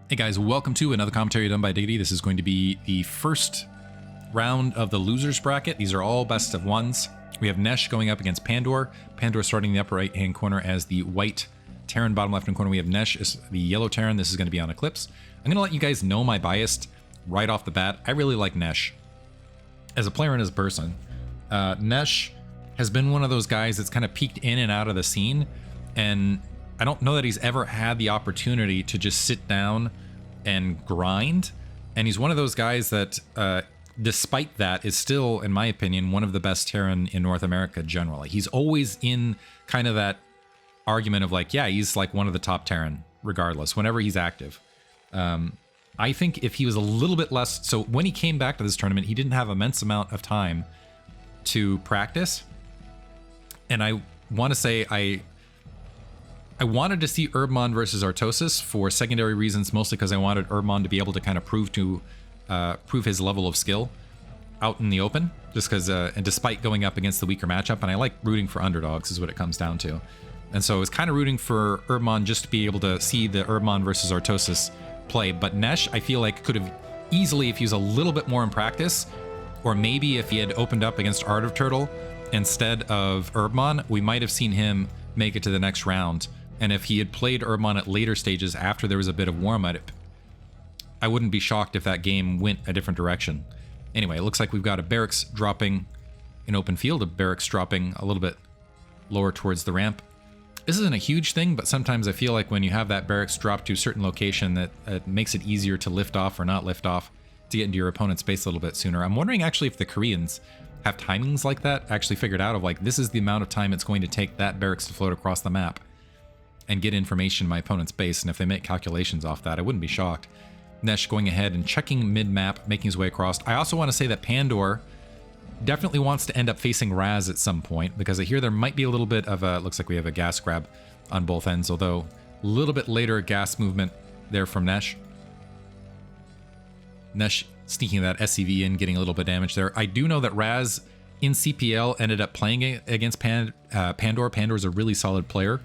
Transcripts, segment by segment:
Hey guys, welcome to another commentary done by Diggity. This is going to be the first round of the losers bracket. These are all best of ones. We have Nesh going up against Pandor. Pandor starting in the upper right hand corner as the white Terran, bottom left hand corner. We have Nesh as the yellow Terran. This is going to be on Eclipse. I'm going to let you guys know my bias right off the bat. I really like Nesh as a player and as a person. Nesh has been one of those guys that's kind of peeked in and out of the scene, and I don't know that he's ever had the opportunity to just sit down and grind. And he's one of those guys that, despite that, is still, in my opinion, one of the best Terran in North America generally. He's always in kind of that argument of like, yeah, he's like one of the top Terran, regardless, whenever he's active. I think if he was a little bit less... So when he came back to this tournament, he didn't have immense amount of time to practice. And I want to say I wanted to see Urbmon versus Artosis for secondary reasons, mostly because I wanted Urbmon to be able to kind of prove his level of skill out in the open, just because, and despite going up against the weaker matchup, and I like rooting for underdogs is what it comes down to. And so I was kind of rooting for Urbmon just to be able to see the Urbmon versus Artosis play. But Nesh, I feel like could have easily, if he was a little bit more in practice, or maybe if he had opened up against Art of Turtle instead of Urbmon, we might have seen him make it to the next round. And if he had played Urbmon at later stages after there was a bit of warm-up, I wouldn't be shocked if that game went a different direction. Anyway, it looks like we've got a barracks dropping in open field, a barracks dropping a little bit lower towards the ramp. This isn't a huge thing, but sometimes I feel like when you have that barracks drop to a certain location, that it makes it easier to lift off or not lift off to get into your opponent's base a little bit sooner. I'm wondering actually if the Koreans have timings like that, actually figured out of like, this is the amount of time it's going to take that barracks to float across the map and get information in my opponent's base, and if they make calculations off that, I wouldn't be shocked. Nesh going ahead and checking mid-map, making his way across. I also want to say that Pandor definitely wants to end up facing Raz at some point, because I hear there might be a little bit of a, looks like we have a gas grab on both ends, although a little bit later gas movement there from Nesh. Nesh sneaking that SCV in, getting a little bit of damage there. I do know that Raz in CPL ended up playing against Pandor. Pandor is a really solid player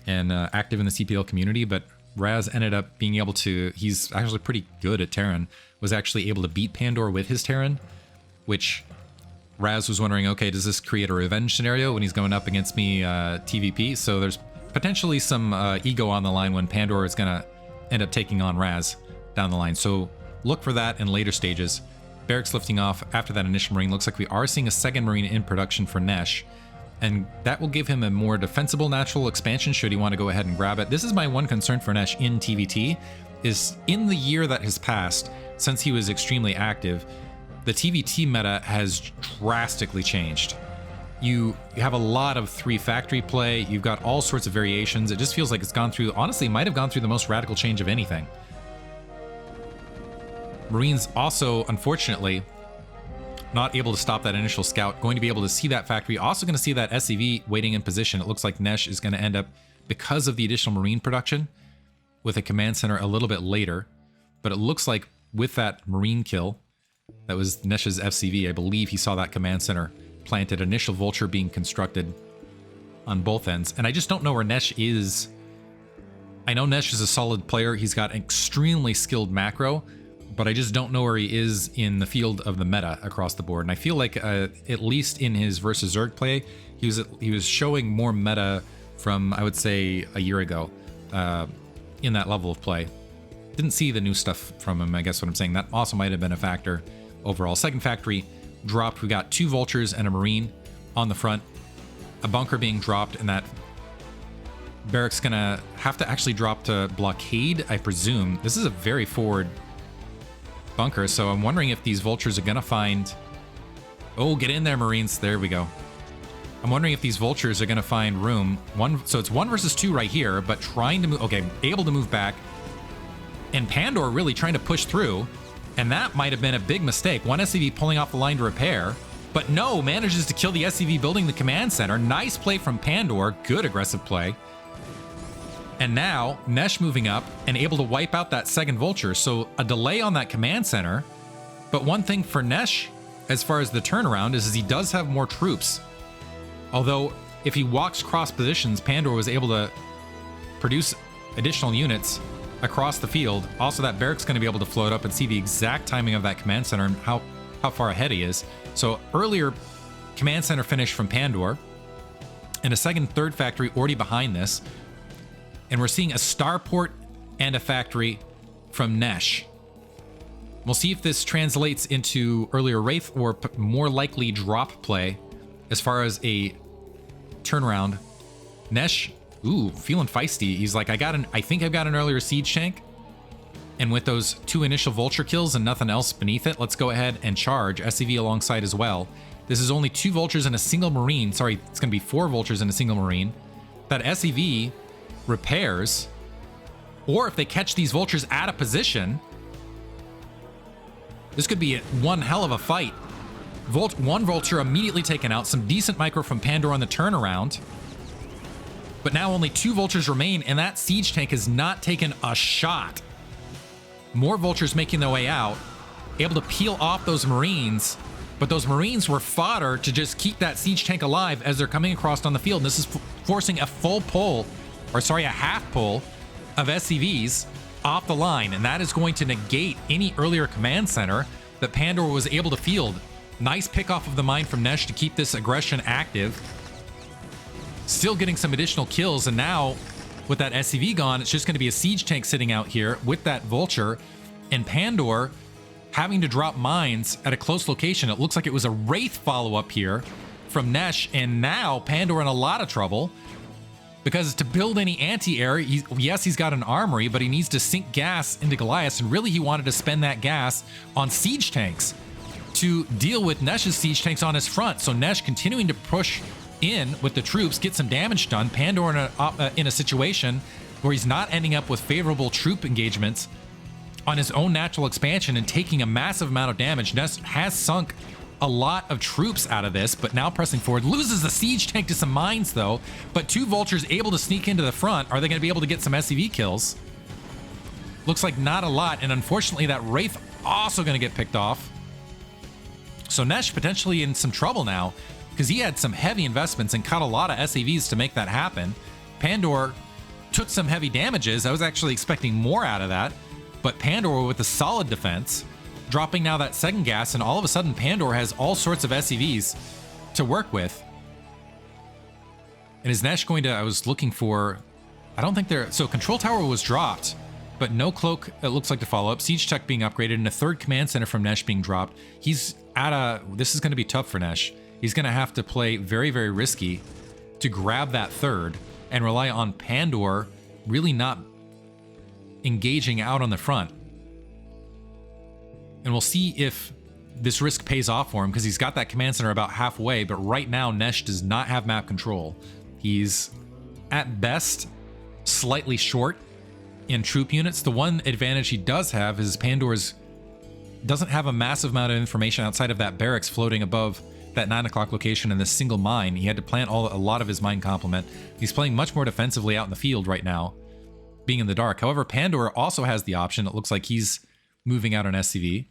and active in the CPL community, but Raz ended up being able to, he's actually pretty good at Terran, was actually able to beat Pandor with his Terran, which Raz was wondering, okay, does this create a revenge scenario when he's going up against me TVP? So there's potentially some ego on the line when Pandor is going to end up taking on Raz down the line. So look for that in later stages. Barracks lifting off after that initial Marine. Looks like we are seeing a second Marine in production for Nesh, and that will give him a more defensible natural expansion should he want to go ahead and grab it. This is my one concern for Nesh in TVT, is in the year that has passed since he was extremely active, the TVT meta has drastically changed. You have a lot of 3 factory play, you've got all sorts of variations. It just feels like it's gone through, honestly, might have gone through the most radical change of anything. Marines also, unfortunately, not able to stop that initial scout, going to be able to see that factory, also going to see that SCV waiting in position. It looks like Nesh is going to end up, because of the additional Marine production, with a command center a little bit later. But it looks like with that Marine kill, that was Nesh's FCV, I believe he saw that command center planted, initial vulture being constructed on both ends. And I just don't know where Nesh is. I know Nesh is a solid player. He's got extremely skilled macro, but I just don't know where he is in the field of the meta across the board. And I feel like, at least in his versus Zerg play, he was showing more meta from, I would say, a year ago in that level of play. Didn't see the new stuff from him, I guess what I'm saying. That also might have been a factor overall. Second factory dropped. We got 2 vultures and a Marine on the front. A bunker being dropped, and that barracks gonna have to actually drop to blockade, I presume. This is a very forward bunker, so I'm wondering if these vultures are gonna find... Oh, get in there, Marines. There we go. I'm wondering if these vultures are gonna find room. So it's 1 versus 2 right here, but trying to move... Okay, able to move back. And Pandor really trying to push through, and that might have been a big mistake. 1 SCV pulling off the line to repair, but no, manages to kill the SCV building the command center. Nice play from Pandor. Good aggressive play. And now, Nesh moving up and able to wipe out that second vulture. So a delay on that command center. But one thing for Nesh, as far as the turnaround, is he does have more troops. Although, if he walks cross positions, Pandor was able to produce additional units across the field. Also, that barracks going to be able to float up and see the exact timing of that command center and how far ahead he is. So earlier command center finish from Pandor, and a second, third factory already behind this. And we're seeing a starport and a factory from Nesh. We'll see if this translates into earlier Wraith or more likely drop play as far as a turnaround. Nesh, ooh, feeling feisty. He's like, I think I've got an earlier siege tank. And with those 2 initial vulture kills and nothing else beneath it, let's go ahead and charge SCV alongside as well. This is only 2 vultures and a single marine. Sorry, it's going to be 4 vultures and a single marine. That SCV repairs, or if they catch these vultures out of position, this could be one hell of a fight. One vulture immediately taken out, some decent micro from Pandor on the turnaround. But now only 2 vultures remain, and that siege tank has not taken a shot. More vultures making their way out, able to peel off those marines, but those marines were fodder to just keep that siege tank alive as they're coming across on the field. And this is forcing a full pull, or sorry, a half pull of SCVs off the line, and that is going to negate any earlier command center that Pandor was able to field. Nice pick off of the mine from Nesh to keep this aggression active. Still getting some additional kills, and now with that SCV gone, it's just going to be a siege tank sitting out here with that vulture, and Pandor having to drop mines at a close location. It looks like it was a Wraith follow-up here from Nesh, and now Pandor in a lot of trouble because to build any anti-air, yes, he's got an armory, but he needs to sink gas into Goliath, and really he wanted to spend that gas on siege tanks to deal with Nesh's siege tanks on his front. So Nesh continuing to push in with the troops, get some damage done. Pandor in a situation where he's not ending up with favorable troop engagements on his own natural expansion and taking a massive amount of damage. Nesh has sunk a lot of troops out of this, but now pressing forward. Loses the siege tank to some mines though, but 2 vultures able to sneak into the front. Are they going to be able to get some SCV kills? Looks like not a lot, and unfortunately that Wraith also going to get picked off. So Nesh potentially in some trouble now, because he had some heavy investments and cut a lot of SCVs to make that happen. Pandor took some heavy damages. I was actually expecting more out of that, but Pandor with a solid defense, dropping now that second gas, and all of a sudden Pandor has all sorts of SCVs to work with. And is Nesh going to, I was looking for, I don't think there, so Control Tower was dropped, but no cloak, it looks like, to follow up. Siege Tech being upgraded, and a 3rd command center from Nesh being dropped. He's at a, this is going to be tough for Nesh. He's going to have to play very, very risky to grab that 3rd and rely on Pandor really not engaging out on the front. And we'll see if this risk pays off for him, because he's got that command center about halfway, but right now Nesh does not have map control. He's at best slightly short in troop units. The one advantage he does have is Pandor's doesn't have a massive amount of information outside of that barracks floating above that 9 o'clock location in this single mine. He had to plant a lot of his mine complement. He's playing much more defensively out in the field right now, being in the dark. However, Pandor also has the option. It looks like he's moving out on SCV.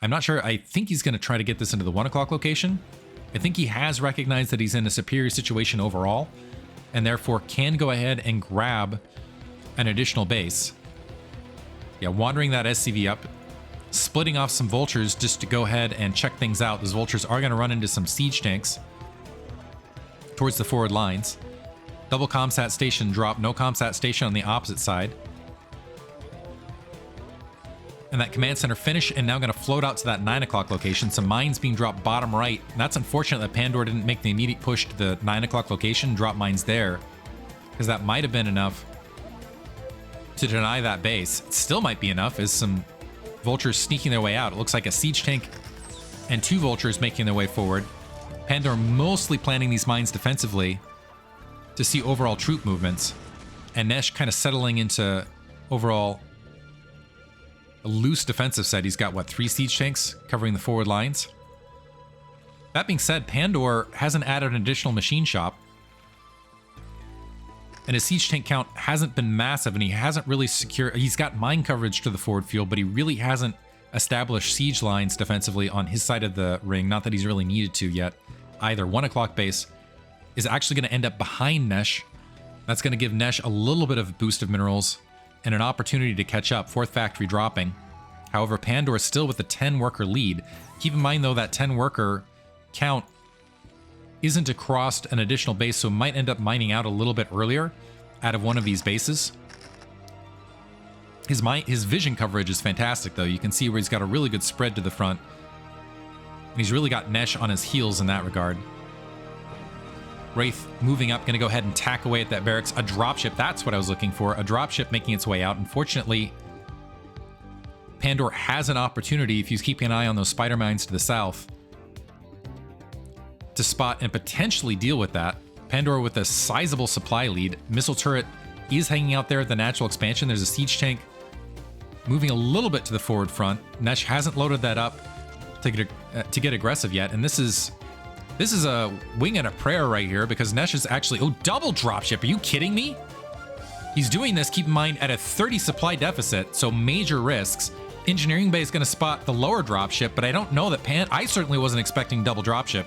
I'm not sure. I think he's going to try to get this into the 1 o'clock location. I think he has recognized that he's in a superior situation overall, and therefore can go ahead and grab an additional base. Yeah, wandering that SCV up, splitting off some vultures just to go ahead and check things out. Those vultures are going to run into some siege tanks towards the forward lines. Double comsat station drop, no comsat station on the opposite side. And that command center finish, and now going to float out to that 9 o'clock location. Some mines being dropped bottom right. And that's unfortunate that Pandor didn't make the immediate push to the 9 o'clock location, drop mines there, because that might have been enough to deny that base. It still might be enough as some vultures sneaking their way out. It looks like a siege tank and 2 vultures making their way forward. Pandor mostly planning these mines defensively to see overall troop movements, and Nesh kind of settling into overall a loose defensive set. He's got, what, 3 siege tanks covering the forward lines? That being said, Pandor hasn't added an additional machine shop, and his siege tank count hasn't been massive, and he hasn't really secured... He's got mine coverage to the forward field, but he really hasn't established siege lines defensively on his side of the ring. Not that he's really needed to yet either. 1 o'clock base is actually going to end up behind Nesh. That's going to give Nesh a little bit of boost of minerals and an opportunity to catch up. 4th factory dropping. However, Pandor is still with a 10 worker lead. Keep in mind though that 10 worker count isn't across an additional base, so might end up mining out a little bit earlier out of one of these bases. His vision coverage is fantastic though. You can see where he's got a really good spread to the front. And he's really got Nesh on his heels in that regard. Wraith moving up, going to go ahead and tack away at that barracks. A dropship, that's what I was looking for. A dropship making its way out. Unfortunately, Pandor has an opportunity, if he's keeping an eye on those spider mines to the south, to spot and potentially deal with that. Pandor with a sizable supply lead. Missile turret is hanging out there at the natural expansion. There's a siege tank moving a little bit to the forward front. Nesh hasn't loaded that up to get aggressive yet, and this is a wing and a prayer right here, because Nesh is actually... Oh, double dropship. Are you kidding me? He's doing this, keep in mind, at a 30 supply deficit, so major risks. Engineering Bay is going to spot the lower dropship, but I don't know that I certainly wasn't expecting double dropship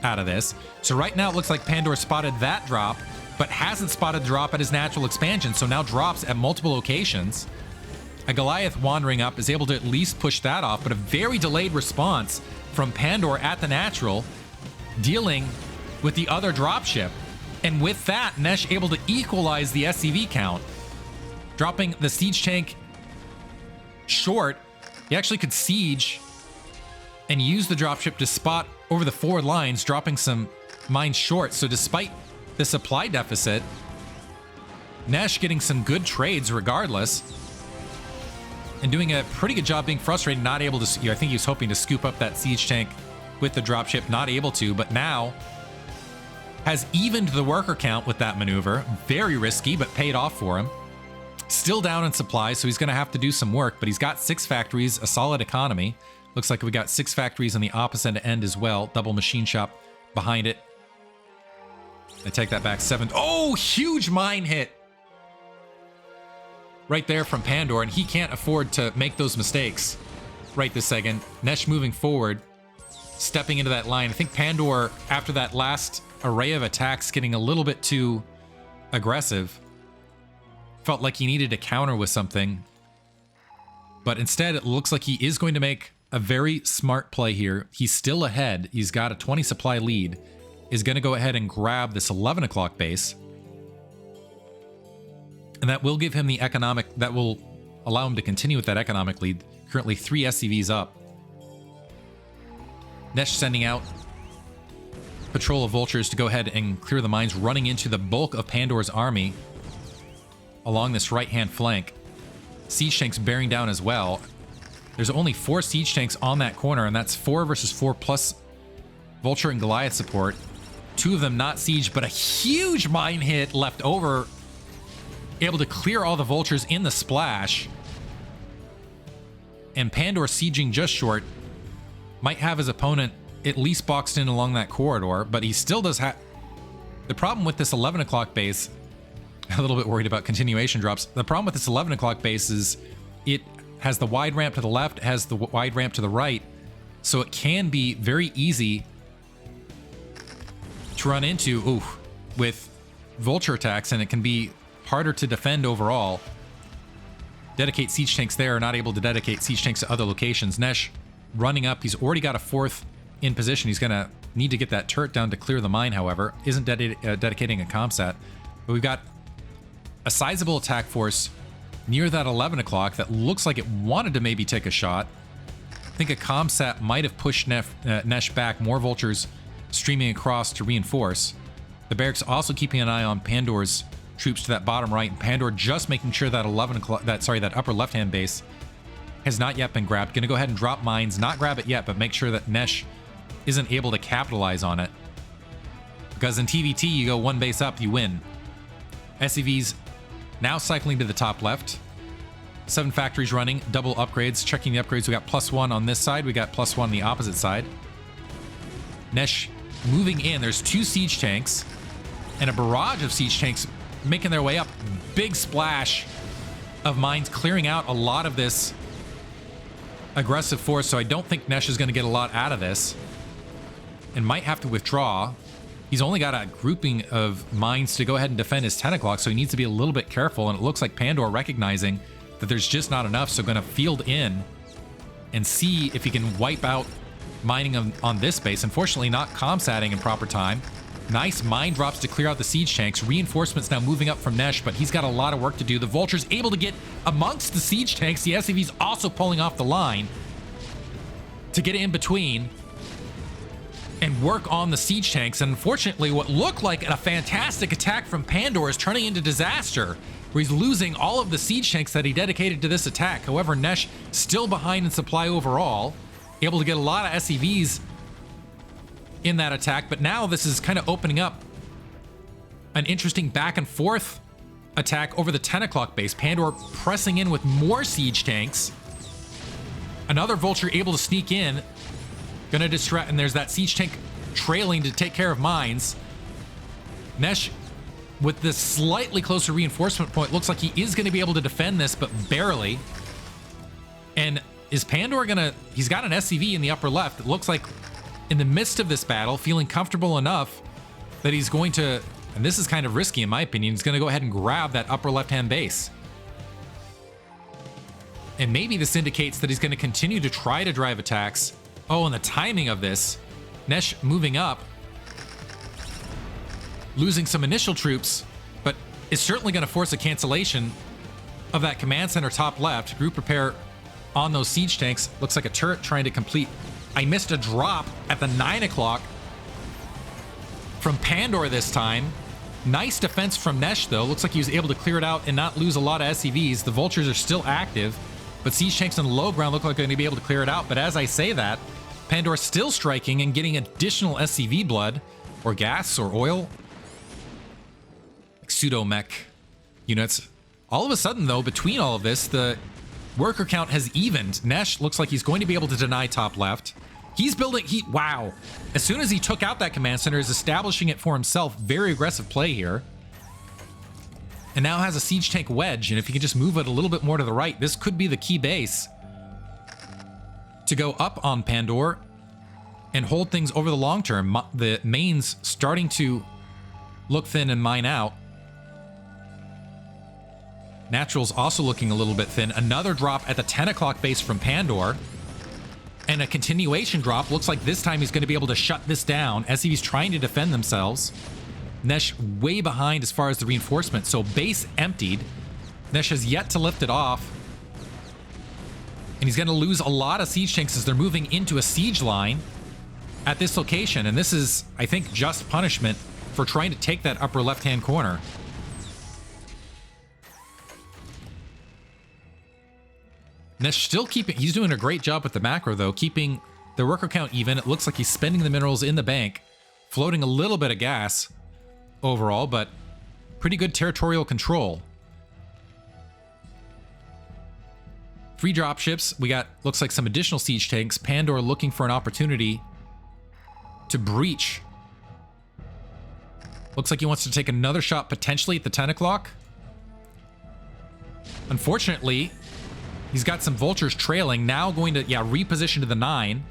out of this. So right now it looks like Pandor spotted that drop, but hasn't spotted the drop at his natural expansion, so now drops at multiple locations. A Goliath wandering up is able to at least push that off, but a very delayed response from Pandor at the natural, dealing with the other dropship. And with that, Nesh able to equalize the SCV count, dropping the siege tank short. He actually could siege and use the dropship to spot over the forward lines, dropping some mines short. So despite the supply deficit, Nesh getting some good trades regardless, and doing a pretty good job being frustrated, not able to... I think he was hoping to scoop up that siege tank with the dropship, not able to, but now has evened the worker count with that maneuver. Very risky, but paid off for him. Still down in supply, so he's going to have to do some work, but he's got 6 factories, a solid economy. Looks like we got 6 factories on the opposite end as well. Double machine shop behind it. I take that back. 7. Oh, huge mine hit right there from Pandor, and he can't afford to make those mistakes right this second. Nesh moving forward, stepping into that line. I think Pandor, after that last array of attacks, getting a little bit too aggressive, felt like he needed to counter with something. But instead, it looks like he is going to make a very smart play here. He's still ahead. He's got a 20 supply lead. Is going to go ahead and grab this 11 o'clock base. And that will give him the economic... That will allow him to continue with that economic lead. Currently 3 SCVs up. Nesh sending out patrol of vultures to go ahead and clear the mines, running into the bulk of Pandor's army along this right-hand flank. Siege tanks bearing down as well. There's only 4 siege tanks on that corner, and that's 4 versus 4 plus Vulture and Goliath support. 2 of them not siege, but a huge mine hit left over. Able to clear all the vultures in the splash. And Pandor sieging just short. Might have his opponent at least boxed in along that corridor, but he still does have... The problem with this 11 o'clock base... A little bit worried about continuation drops. The problem with this 11 o'clock base is it has the wide ramp to the left, has the wide ramp to the right, so it can be very easy to run into with vulture attacks, and it can be harder to defend overall. Dedicate siege tanks there, not able to dedicate siege tanks to other locations. Nesh running up. He's already got a 4th in position. He's going to need to get that turret down to clear the mine, however. Isn't dedicating a comsat. But we've got a sizable attack force near that 11 o'clock that looks like it wanted to maybe take a shot. I think a comsat might have pushed Nesh back. More vultures streaming across to reinforce. The barracks also keeping an eye on Pandor's troops to that bottom right, and Pandor just making sure that 11 o'clock, that upper left-hand base has not yet been grabbed. Gonna go ahead and drop mines, not grab it yet, but make sure that Nesh isn't able to capitalize on it. Because in TVT, you go 1 base up, you win. SCVs now cycling to the top left. 7 factories running, double upgrades. Checking the upgrades, we got +1 on this side, we got +1 on the opposite side. Nesh moving in, there's 2 siege tanks and a barrage of siege tanks making their way up. Big splash of mines clearing out a lot of this aggressive force, so I don't think Nesh is going to get a lot out of this and might have to withdraw. He's only got a grouping of mines to go ahead and defend his 10 o'clock, so he needs to be a little bit careful, and it looks like Pandor recognizing that there's just not enough, so going to field in and see if he can wipe out mining on this base. Unfortunately, not comsatting in proper time. Nice mine drops to clear out the siege tanks. Reinforcements now moving up from Nesh, but he's got a lot of work to do. The Vulture's able to get amongst the siege tanks. The SCV's also pulling off the line to get in between and work on the siege tanks. And unfortunately, what looked like a fantastic attack from Pandor is turning into disaster, where he's losing all of the siege tanks that he dedicated to this attack. However, Nesh still behind in supply overall, able to get a lot of SCVs in that attack, but now this is kind of opening up an interesting back and forth attack over the 10 o'clock base. Pandor pressing in with more siege tanks. Another Vulture able to sneak in. Gonna distract, and there's that siege tank trailing to take care of mines. Nesh with this slightly closer reinforcement point. Looks like he is going to be able to defend this, but barely. And is Pandor gonna... He's got an SCV in the upper left. It looks like in the midst of this battle, feeling comfortable enough that he's going to... And this is kind of risky in my opinion. He's going to go ahead and grab that upper left-hand base. And maybe this indicates that he's going to continue to try to drive attacks. Oh, and the timing of this. Nesh moving up. Losing some initial troops, but is certainly going to force a cancellation of that command center top left. Group repair on those siege tanks. Looks like a turret trying to complete. I missed a drop at the 9 o'clock from Pandor this time. Nice defense from Nesh, though. Looks like he was able to clear it out and not lose a lot of SCVs. The Vultures are still active, but siege tanks on the low ground look like they're going to be able to clear it out. But as I say that, Pandor still striking and getting additional SCV blood, or gas, or oil. Like pseudo-mech units. All of a sudden, though, between all of this, the worker count has evened. Nesh looks like he's going to be able to deny top left. He's building... Wow. As soon as he took out that command center, is establishing it for himself. Very aggressive play here. And now has a siege tank wedge, and if he can just move it a little bit more to the right, this could be the key base to go up on Pandor and hold things over the long term. The mains starting to look thin and mine out. Natural's also looking a little bit thin. Another drop at the 10 o'clock base from Pandor. And a continuation drop. Looks like this time he's going to be able to shut this down as he's trying to defend themselves. Nesh way behind as far as the reinforcement. So base emptied. Nesh has yet to lift it off. And he's going to lose a lot of siege tanks as they're moving into a siege line at this location. And this is, I think, just punishment for trying to take that upper left-hand corner. Nesh still keeping... He's doing a great job with the macro, though, keeping the worker count even. It looks like he's spending the minerals in the bank, floating a little bit of gas overall, but pretty good territorial control. 3 dropships. We got, looks like, some additional siege tanks. Pandor looking for an opportunity to breach. Looks like he wants to take another shot potentially at the 10 o'clock. Unfortunately, he's got some Vultures trailing. Now going to, reposition to the 9.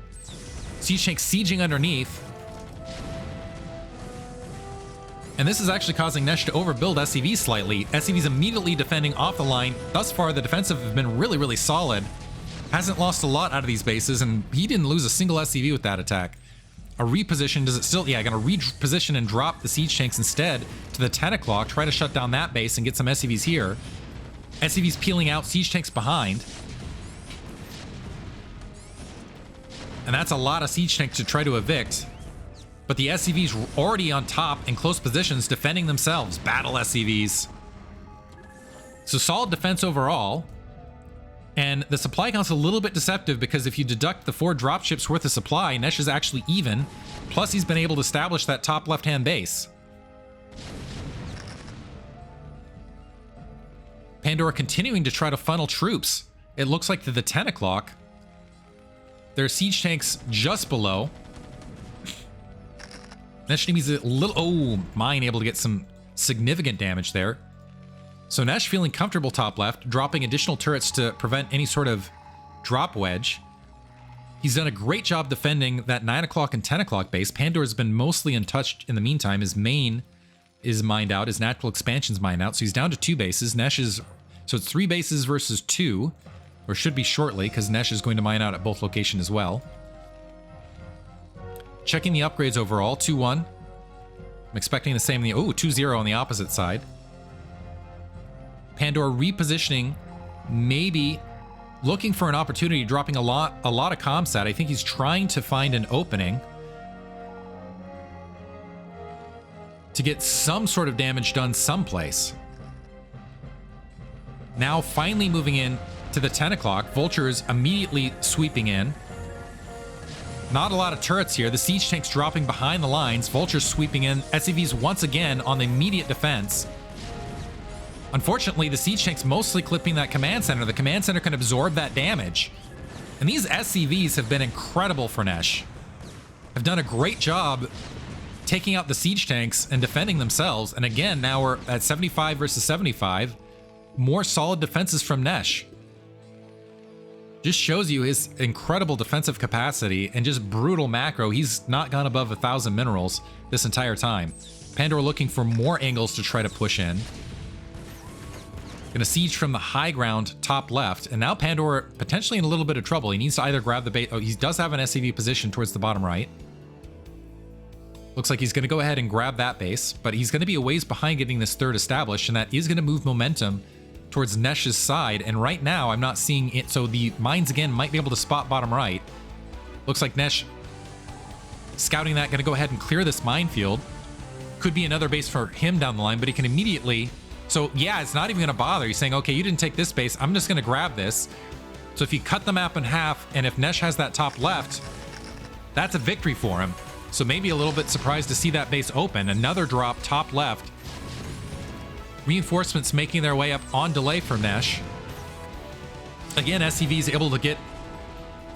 Siege tank sieging underneath. And this is actually causing Nesh to overbuild SCVs slightly. SCVs immediately defending off the line. Thus far, the defensive have been really, really solid. Hasn't lost a lot out of these bases, and he didn't lose a single SCV with that attack. A reposition, does it still... Yeah, gonna reposition and drop the siege tanks instead to the 10 o'clock. Try to shut down that base and get some SCVs here. SCVs peeling out, siege tanks behind. And that's a lot of siege tanks to try to evict. But the SCVs already on top in close positions defending themselves. Battle SCVs. So solid defense overall. And the supply count's a little bit deceptive because if you deduct the 4 dropships worth of supply, Nesh is actually even. Plus he's been able to establish that top left-hand base. Pandor continuing to try to funnel troops. It looks like to the 10 o'clock. There are siege tanks just below. Nesh needs a little... Oh, mine able to get some significant damage there. So Nesh feeling comfortable top left, dropping additional turrets to prevent any sort of drop wedge. He's done a great job defending that 9 o'clock and 10 o'clock base. Pandor's been mostly untouched in the meantime. His main is mined out. His natural expansion's mined out. So he's down to 2 bases. Nesh is... So it's 3 bases versus 2. Or should be shortly, because Nesh is going to mine out at both locations as well. Checking the upgrades overall. 2-1. I'm expecting the same... Oh, 2-0 on the opposite side. Pandor repositioning. Maybe... looking for an opportunity, dropping a lot of comsat. I think he's trying to find an opening to get some sort of damage done someplace. Now finally moving in to the 10 o'clock. Vultures immediately sweeping in. Not a lot of turrets here. The siege tanks dropping behind the lines. Vultures sweeping in. SCVs once again on the immediate defense. Unfortunately, the siege tank's mostly clipping that command center. The command center can absorb that damage. And these SCVs have been incredible for Nesh. Have done a great job taking out the siege tanks and defending themselves. And again, now we're at 75 versus 75. More solid defenses from Nesh. Just shows you his incredible defensive capacity and just brutal macro. He's not gone above 1,000 minerals this entire time. Pandor looking for more angles to try to push in. Gonna siege from the high ground top left, and now Pandor potentially in a little bit of trouble. He needs to either grab the base. Oh, he does have an SCV position towards the bottom right. Looks like he's gonna go ahead and grab that base, but he's gonna be a ways behind getting this third established, and that is gonna move momentum towards Nesh's side. And right now I'm not seeing it, so the mines again might be able to spot bottom right. Looks like Nesh scouting that, gonna go ahead and clear this minefield. Could be another base for him down the line, but he can immediately... So yeah, it's not even gonna bother. He's saying, okay, you didn't take this base, I'm just gonna grab this. So if you cut the map in half, and if Nesh has that top left, that's a victory for him. So maybe a little bit surprised to see that base open. Another drop top left. Reinforcements making their way up on delay for Nesh. Again, SCV is able to get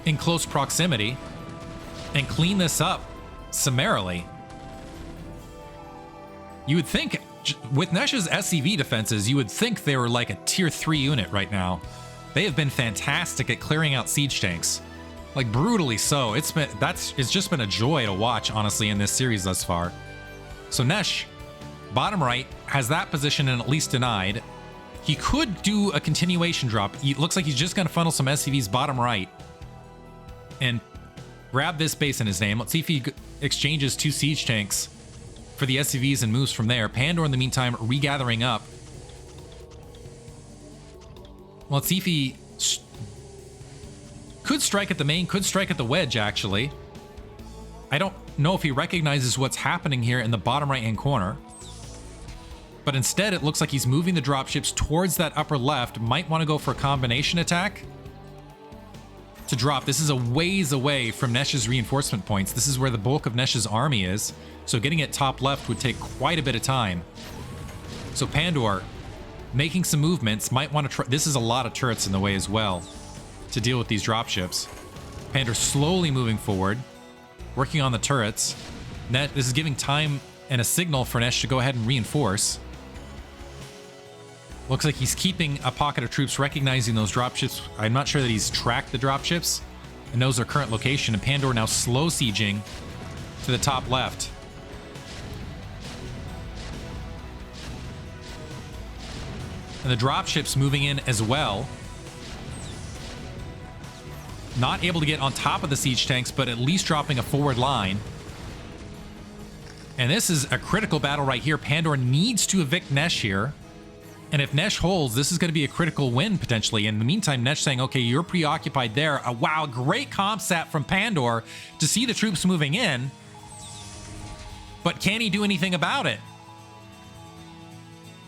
in close proximity and clean this up summarily. You would think... With Nesh's SCV defenses, you would think they were like a tier 3 unit right now. They have been fantastic at clearing out siege tanks. Like brutally so. It's just been a joy to watch, honestly, in this series thus far. So Nesh, bottom right, has that position and at least denied. He could do a continuation drop. It looks like he's just gonna funnel some SCVs bottom right and grab this base in his name. Let's see if he exchanges 2 siege tanks for the SCVs and moves from there. Pandor, in the meantime, regathering up. Well, let's see if he could strike at the main, could strike at the wedge, actually. I don't know if he recognizes what's happening here in the bottom right-hand corner. But instead, it looks like he's moving the dropships towards that upper left. Might want to go for a combination attack to drop. This is a ways away from Nesh's reinforcement points. This is where the bulk of Nesh's army is. So getting it top left would take quite a bit of time. So Pandor making some movements. Might want to try... This is a lot of turrets in the way as well to deal with these dropships. Pandor slowly moving forward, working on the turrets. This is giving time and a signal for Nesh to go ahead and reinforce. Looks like he's keeping a pocket of troops, recognizing those dropships. I'm not sure that he's tracked the dropships and knows their current location. And Pandor now slow sieging to the top left. And the dropships moving in as well. Not able to get on top of the siege tanks, but at least dropping a forward line. And this is a critical battle right here. Pandor needs to evict Nesh here. And if Nesh holds, this is going to be a critical win, potentially. In the meantime, Nesh saying, okay, you're preoccupied there. Wow, great comsat from Pandor to see the troops moving in. But can he do anything about it?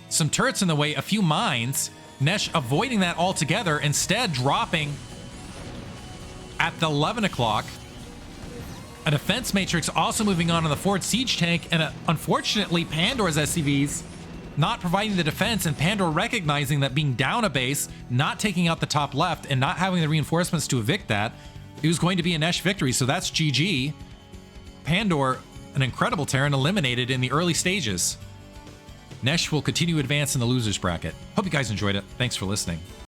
Some turrets in the way, a few mines. Nesh avoiding that altogether, instead dropping at the 11 o'clock. A defense matrix also moving on the forward siege tank, and unfortunately, Pandor's SCVs not providing the defense, and Pandor recognizing that being down a base, not taking out the top left, and not having the reinforcements to evict that, it was going to be a Nesh victory, so that's GG. Pandor, an incredible Terran, eliminated in the early stages. Nesh will continue to advance in the losers bracket. Hope you guys enjoyed it. Thanks for listening.